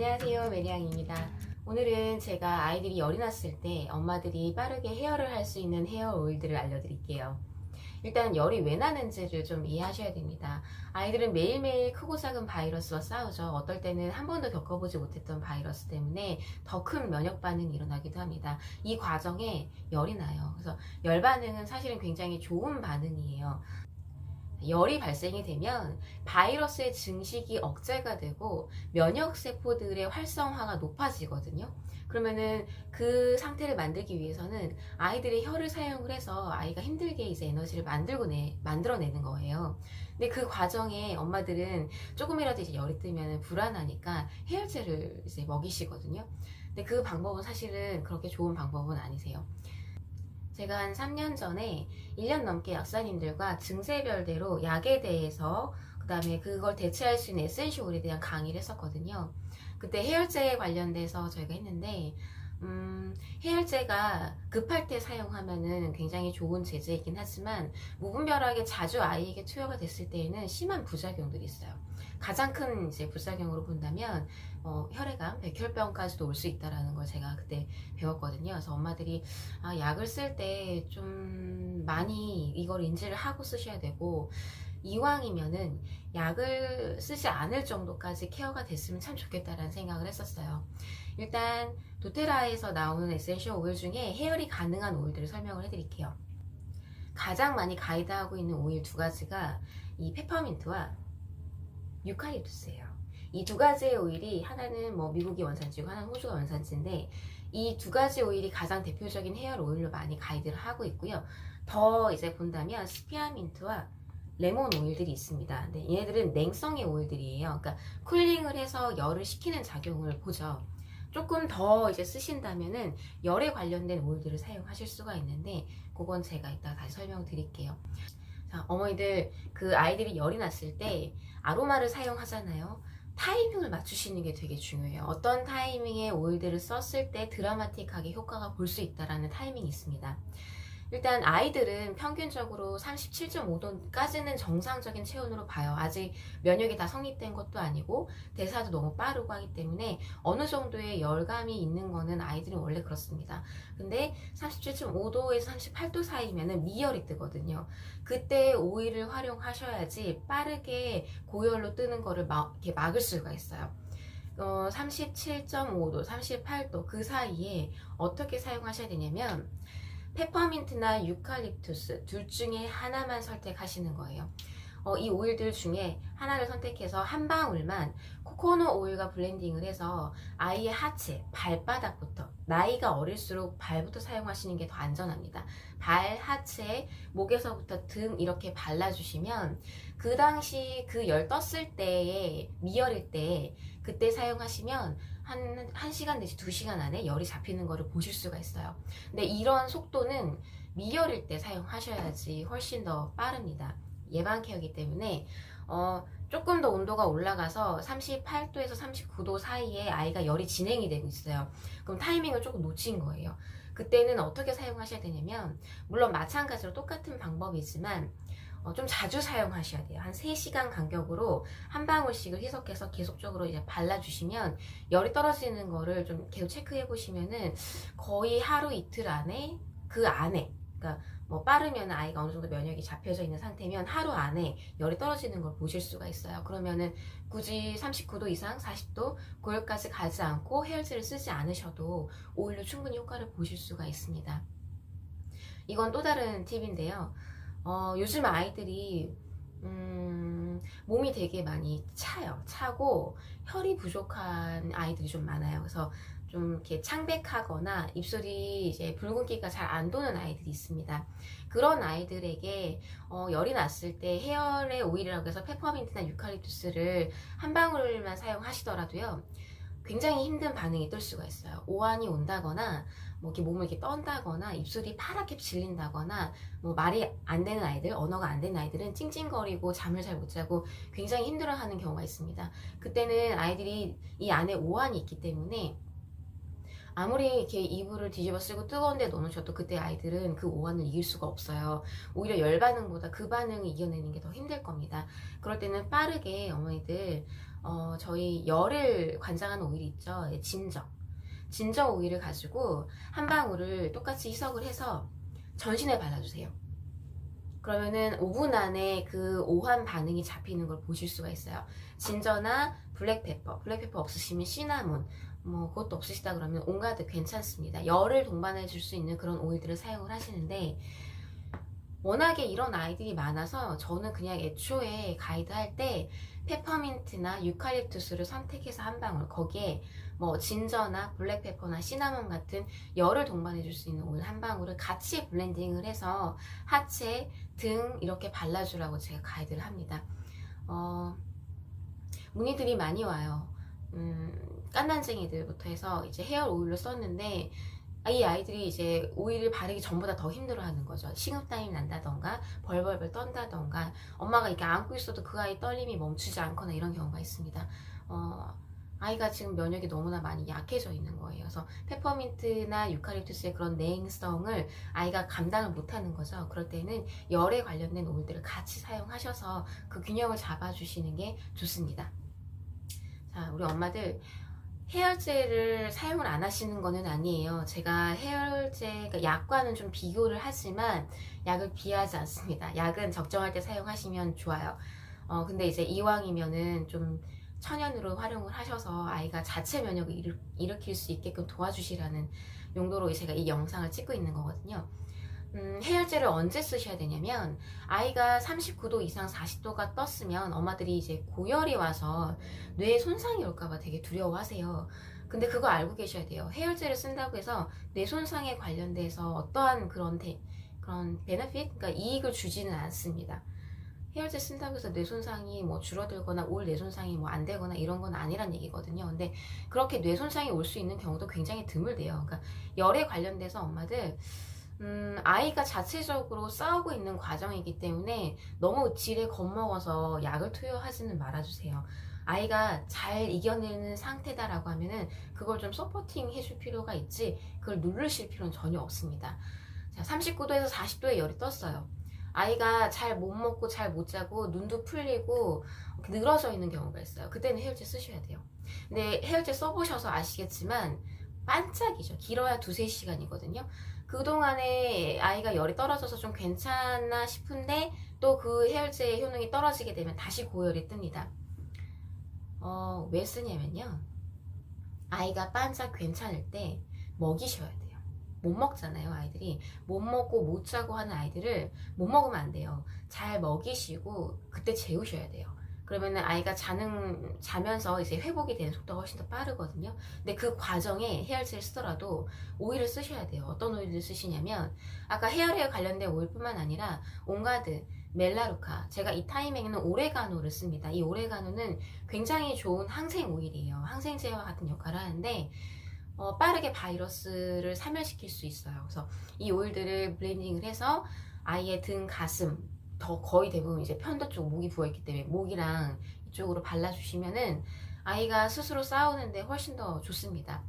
안녕하세요, 메리앙입니다. 오늘은 제가 아이들이 열이 났을 때 엄마들이 빠르게 헤어를 할 수 있는 헤어 오일들을 알려드릴게요. 일단 열이 왜 나는지를 좀 이해하셔야 됩니다. 아이들은 매일매일 크고 작은 바이러스와 싸우죠. 어떨 때는 한 번도 겪어보지 못했던 바이러스 때문에 더 큰 면역 반응이 일어나기도 합니다. 이 과정에 열이 나요. 그래서 열 반응은 사실은 굉장히 좋은 반응이에요. 열이 발생이 되면 바이러스의 증식이 억제가 되고 면역세포들의 활성화가 높아지거든요. 그러면은 그 상태를 만들기 위해서는 아이들의 혀를 사용을 해서 아이가 힘들게 이제 에너지를 만들어내는 거예요. 근데 그 과정에 엄마들은 조금이라도 이제 열이 뜨면 불안하니까 해열제를 이제 먹이시거든요. 근데 그 방법은 사실은 그렇게 좋은 방법은 아니세요. 제가 한 3년 전에 1년 넘게 약사님들과 증세별대로 약에 대해서 그 다음에 그걸 대체할 수 있는 에센셜 오일에 대한 강의를 했었거든요. 그때 해열제에 관련돼서 저희가 했는데 해열제가 급할 때 사용하면은 굉장히 좋은 제제이긴 하지만 무분별하게 자주 아이에게 투여가 됐을 때에는 심한 부작용들이 있어요. 가장 큰 이제 부작용으로 본다면 혈액암, 백혈병까지도 올 수 있다라는 걸 제가 그때 배웠거든요. 그래서 엄마들이 약을 쓸 때 좀 많이 이걸 인지를 하고 쓰셔야 되고 이왕이면은 약을 쓰지 않을 정도까지 케어가 됐으면 참 좋겠다라는 생각을 했었어요. 일단 도테라에서 나오는 에센셜 오일 중에 해열이 가능한 오일들을 설명을 해드릴게요. 가장 많이 가이드하고 있는 오일 두 가지가 이 페퍼민트와 유칼립투스예요. 이 두 가지의 오일이 하나는 뭐 미국이 원산지고 하나는 호주가 원산지인데 이 두 가지 오일이 가장 대표적인 헤어 오일로 많이 가이드를 하고 있고요. 더 이제 본다면 스피아민트와 레몬 오일들이 있습니다. 근데 얘네들은 냉성의 오일들이에요. 그러니까 쿨링을 해서 열을 식히는 작용을 보죠. 조금 더 이제 쓰신다면은 열에 관련된 오일들을 사용하실 수가 있는데 그건 제가 이따 다시 설명드릴게요. 자, 어머니들 그 아이들이 열이 났을 때 아로마를 사용하잖아요. 타이밍을 맞추시는 게 되게 중요해요. 어떤 타이밍에 오일들을 썼을 때 드라마틱하게 효과가 볼 수 있다라는 타이밍이 있습니다. 일단 아이들은 평균적으로 37.5도까지는 정상적인 체온으로 봐요. 아직 면역이 다 성립된 것도 아니고 대사도 너무 빠르고 하기 때문에 어느 정도의 열감이 있는 거는 아이들은 원래 그렇습니다. 근데 37.5도에서 38도 사이면은 미열이 뜨거든요. 그때 오일을 활용하셔야지 빠르게 고열로 뜨는 거를 이렇게 막을 수가 있어요. 37.5도, 38도 그 사이에 어떻게 사용하셔야 되냐면 페퍼민트나 유칼립투스 둘 중에 하나만 선택하시는 거예요. 이 오일들 중에 하나를 선택해서 한 방울만 코코넛 오일과 블렌딩을 해서 아이의 하체, 발바닥부터 나이가 어릴수록 발부터 사용하시는 게 더 안전합니다. 발, 하체, 목에서부터 등 이렇게 발라주시면 그 당시 그 열 떴을 때의 미열일 때 그때 사용하시면 한 1시간 내지 2시간 안에 열이 잡히는 거를 보실 수가 있어요. 근데 이런 속도는 미열일 때 사용하셔야지 훨씬 더 빠릅니다. 예방 케어이기 때문에 조금 더 온도가 올라가서 38도에서 39도 사이에 아이가 열이 진행이 되고 있어요. 그럼 타이밍을 조금 놓친 거예요. 그때는 어떻게 사용하셔야 되냐면 물론 마찬가지로 똑같은 방법이지만 좀 자주 사용하셔야 돼요. 한 3시간 간격으로 한 방울씩을 희석해서 계속적으로 이제 발라주시면 열이 떨어지는 거를 좀 계속 체크해 보시면은 거의 하루 이틀 안에 그 안에 그러니까 뭐 빠르면 아이가 어느 정도 면역이 잡혀져 있는 상태면 하루 안에 열이 떨어지는 걸 보실 수가 있어요. 그러면은 굳이 39도 이상 40도 고열까지 가지 않고 헤어제를 쓰지 않으셔도 오일로 충분히 효과를 보실 수가 있습니다. 이건 또 다른 팁인데요. 요즘 아이들이 몸이 되게 많이 차요. 차고 혈이 부족한 아이들이 좀 많아요. 그래서 좀 이렇게 창백하거나 입술이 이제 붉은기가 잘 안 도는 아이들이 있습니다. 그런 아이들에게 열이 났을 때 해열의 오일이라고 해서 페퍼민트나 유칼립투스를 한 방울만 사용하시더라도요. 굉장히 힘든 반응이 뜰 수가 있어요. 오한이 온다거나 뭐 이렇게 몸을 이렇게 떤다거나 입술이 파랗게 질린다거나 뭐 말이 안 되는 아이들, 언어가 안 되는 아이들은 찡찡거리고 잠을 잘 못 자고 굉장히 힘들어하는 경우가 있습니다. 그때는 아이들이 이 안에 오한이 있기 때문에 아무리 이렇게 이불을 뒤집어 쓰고 뜨거운 데 넣어놓으셔도 그때 아이들은 그 오한을 이길 수가 없어요. 오히려 열 반응보다 그 반응을 이겨내는 게 더 힘들 겁니다. 그럴 때는 빠르게 어머니들 저희 열을 관장하는 오일이 있죠. 진저 오일을 가지고 한 방울을 똑같이 희석을 해서 전신에 발라주세요. 그러면은 5분 안에 그 오한 반응이 잡히는 걸 보실 수가 있어요. 진저나 블랙페퍼 없으시면 시나몬, 뭐 그것도 없으시다 그러면 온가드 괜찮습니다. 열을 동반해 줄 수 있는 그런 오일들을 사용을 하시는데, 워낙에 이런 아이들이 많아서 저는 그냥 애초에 가이드 할 때 페퍼민트나 유칼립투스를 선택해서 한 방울, 거기에 뭐 진저나 블랙페퍼나 시나몬 같은 열을 동반해 줄 수 있는 오일 한 방울을 같이 블렌딩을 해서 하체, 등 이렇게 발라주라고 제가 가이드를 합니다. 문의들이 많이 와요. 깐난쟁이들부터 해서 이제 헤어 오일로 썼는데 이 아이들이 이제 오일을 바르기 전보다 더 힘들어하는 거죠. 식은땀이 난다던가 벌벌벌 떤다던가, 엄마가 이렇게 안고 있어도 그 아이 떨림이 멈추지 않거나 이런 경우가 있습니다. 아이가 지금 면역이 너무나 많이 약해져 있는 거예요. 그래서 페퍼민트나 유칼립투스의 그런 냉성을 아이가 감당을 못하는 거죠. 그럴 때는 열에 관련된 오일들을 같이 사용하셔서 그 균형을 잡아주시는 게 좋습니다. 자, 우리 엄마들 헤어젤을 사용을 안 하시는 거는 아니에요. 제가 헤어젤, 그러니까 약과는 좀 비교를 하지만 약을 비하지 않습니다. 약은 적정할 때 사용하시면 좋아요. 근데 이제 이왕이면은 좀 천연으로 활용을 하셔서 아이가 자체 면역을 일으킬 수 있게끔 도와주시라는 용도로 제가 이 영상을 찍고 있는 거거든요. 해열제를 언제 쓰셔야 되냐면, 아이가 39도 이상 40도가 떴으면 엄마들이 이제 고열이 와서 뇌에 손상이 올까봐 되게 두려워하세요. 근데 그거 알고 계셔야 돼요. 해열제를 쓴다고 해서 뇌 손상에 관련돼서 어떠한 그런 베네핏, 그러니까 이익을 주지는 않습니다. 해열제 쓴다고 해서 뇌 손상이 뭐 줄어들거나 올 뇌 손상이 뭐 안 되거나 이런 건 아니란 얘기거든요. 근데 그렇게 뇌 손상이 올 수 있는 경우도 굉장히 드물대요. 그러니까 열에 관련돼서 엄마들 아이가 자체적으로 싸우고 있는 과정이기 때문에 너무 질에 겁먹어서 약을 투여하지는 말아주세요. 아이가 잘 이겨내는 상태다라고 하면은 그걸 좀 서포팅 해줄 필요가 있지, 그걸 누르실 필요는 전혀 없습니다. 자, 39도에서 40도에 열이 떴어요. 아이가 잘 못 먹고 잘 못 자고 눈도 풀리고 늘어져 있는 경우가 있어요. 그때는 해열제 쓰셔야 돼요. 근데 해열제 써보셔서 아시겠지만 반짝이죠. 길어야 2~3시간이거든요. 그동안에 아이가 열이 떨어져서 좀 괜찮나 싶은데 또 그 해열제의 효능이 떨어지게 되면 다시 고열이 뜹니다. 왜 쓰냐면요, 아이가 반짝 괜찮을 때 먹이셔야 돼요. 못 먹잖아요. 아이들이 못 먹고 못 자고 하는 아이들을 못 먹으면 안 돼요. 잘 먹이시고 그때 재우셔야 돼요. 그러면 아이가 자면서 이제 회복이 되는 속도가 훨씬 더 빠르거든요. 근데 그 과정에 헤어제를 쓰더라도 오일을 쓰셔야 돼요. 어떤 오일을 쓰시냐면, 아까 헤어에 관련된 오일뿐만 아니라 온가드, 멜라루카, 제가 이 타임에는 오레가노를 씁니다. 이 오레가노는 굉장히 좋은 항생 오일이에요. 항생제와 같은 역할을 하는데 빠르게 바이러스를 사멸시킬 수 있어요. 그래서 이 오일들을 블렌딩을 해서 아이의 등, 가슴, 더 거의 대부분 이제 편도 쪽 목이 부어있기 때문에 목이랑 이쪽으로 발라주시면은 아이가 스스로 싸우는데 훨씬 더 좋습니다.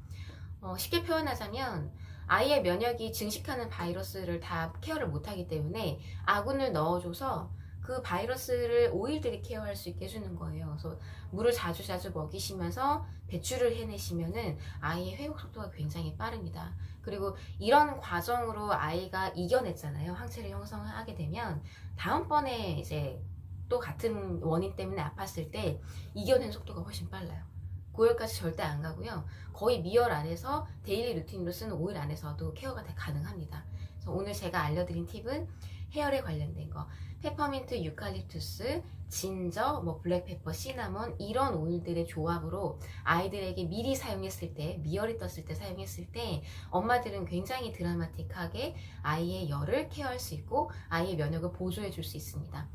쉽게 표현하자면 아이의 면역이 증식하는 바이러스를 다 케어를 못하기 때문에 아군을 넣어줘서 그 바이러스를 오일들이 케어할 수 있게 해주는 거예요. 그래서 물을 자주 먹이시면서 배출을 해내시면은 아이의 회복 속도가 굉장히 빠릅니다. 그리고 이런 과정으로 아이가 이겨냈잖아요. 항체를 형성하게 되면 다음번에 이제 또 같은 원인 때문에 아팠을 때 이겨낸 속도가 훨씬 빨라요. 고열까지 절대 안 가고요. 거의 미열 안에서 데일리 루틴으로 쓰는 오일 안에서도 케어가 다 가능합니다. 그래서 오늘 제가 알려드린 팁은 헤어에 관련된 거, 페퍼민트, 유칼립투스, 진저, 뭐 블랙페퍼, 시나몬, 이런 오일들의 조합으로 아이들에게 미리 사용했을 때, 미열이 떴을 때 사용했을 때 엄마들은 굉장히 드라마틱하게 아이의 열을 케어할 수 있고 아이의 면역을 보조해 줄 수 있습니다.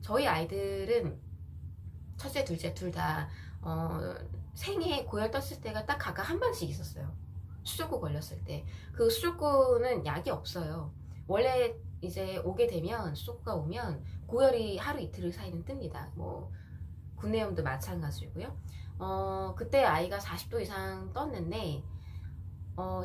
저희 아이들은 첫째, 둘째 둘 다 생에 고열 떴을 때가 딱 각각 한 번씩 있었어요. 수족구 걸렸을 때. 그 수족구는 약이 없어요. 원래 이제 오게 되면, 수족구가 오면 고열이 하루 이틀 사이는 뜹니다. 뭐 구내염도 마찬가지고요. 그때 아이가 40도 이상 떴는데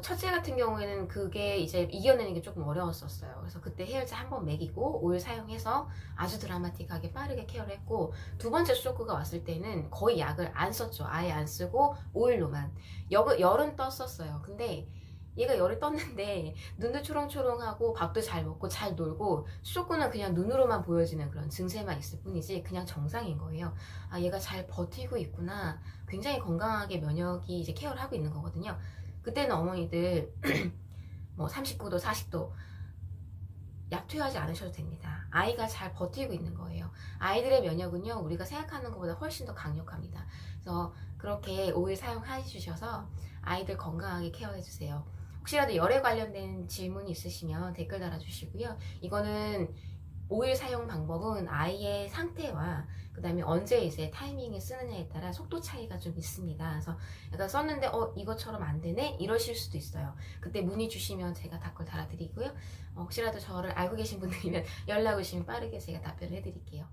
첫째 같은 경우에는 그게 이제 이겨내는 게 조금 어려웠었어요. 그래서 그때 해열제 한 번 먹이고 오일 사용해서 아주 드라마틱하게 빠르게 케어를 했고, 두 번째 쇼크가 왔을 때는 거의 약을 안 썼죠. 아예 안 쓰고 오일로만. 열은 떴었어요. 근데 얘가 열을 떴는데 눈도 초롱초롱하고 밥도 잘 먹고 잘 놀고, 쇼크는 그냥 눈으로만 보여지는 그런 증세만 있을 뿐이지 그냥 정상인 거예요. 아, 얘가 잘 버티고 있구나. 굉장히 건강하게 면역이 이제 케어를 하고 있는 거거든요. 그때는 어머니들 뭐 39도, 40도 약 투여하지 않으셔도 됩니다. 아이가 잘 버티고 있는 거예요. 아이들의 면역은요, 우리가 생각하는 것보다 훨씬 더 강력합니다. 그래서 그렇게 오일 사용해 주셔서 아이들 건강하게 케어해 주세요. 혹시라도 열에 관련된 질문이 있으시면 댓글 달아주시고요. 이거는 오일 사용 방법은 아이의 상태와 그 다음에 언제 이제 타이밍에 쓰느냐에 따라 속도 차이가 좀 있습니다. 그래서 약간 썼는데 이것처럼 안 되네? 이러실 수도 있어요. 그때 문의 주시면 제가 댓글 달아드리고요. 혹시라도 저를 알고 계신 분들이면 연락 오시면 빠르게 제가 답변을 해드릴게요.